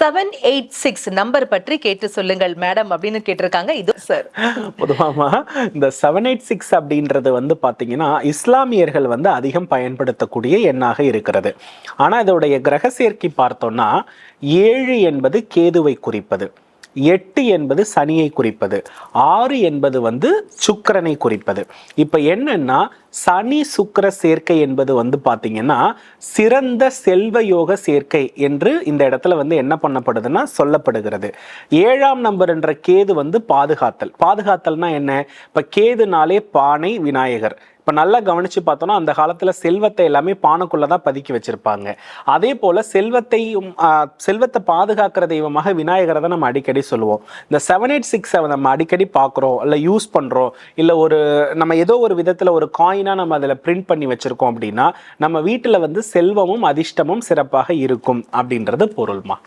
786 number பற்றி கேட்டு சொல்லுங்கள் மேடம் அப்படின்னு கேட்டிருக்காங்க. இது சார் பொதுவாமா இந்த 786 அப்படின்றது வந்து பாத்தீங்கன்னா இஸ்லாமியர்கள் வந்து அதிகம் பயன்படுத்தக்கூடிய எண்ணாக இருக்கிறது. ஆனா இதோடைய கிரக சேர்க்கை பார்த்தோம்னா 7 என்பது கேதுவை குறிப்பது, 8 என்பது சனியை குறிப்பது, 6 என்பது வந்து சுக்கிரனை குறிப்பது. இப்ப என்னன்னா சனி சுக்கிர சேர்க்கை என்பது வந்து பாத்தீங்கன்னா சிறந்த செல்வ யோக சேர்க்கை என்று இந்த இடத்துல வந்து என்ன பண்ணப்படுதுன்னா சொல்லப்படுகிறது. 7ஆம் நம்பர் என்ற கேது வந்து பாதுகாத்தல்னா என்ன? இப்ப கேதுனாலே பானை விநாயகர். இப்போ நல்லா கவனிச்சு பார்த்தோம்னா அந்த காலத்தில் செல்வத்தை எல்லாமே பானைக்குள்ளே தான் பதுக்கி வச்சிருப்பாங்க. அதே போல் செல்வத்தை பாதுகாக்கிற தெய்வமாக விநாயகரை தான் நம்ம அடிக்கடி சொல்லுவோம். இந்த 786 நம்ம அடிக்கடி பார்க்குறோம், இல்லை யூஸ் பண்ணுறோம், இல்லை நம்ம ஏதோ ஒரு விதத்தில் ஒரு காயினாக நம்ம அதில் பிரிண்ட் பண்ணி வச்சுருக்கோம் அப்படின்னா நம்ம வீட்டில் வந்து செல்வமும் அதிர்ஷ்டமும் சிறப்பாக இருக்கும் அப்படின்றது பொருள்மா.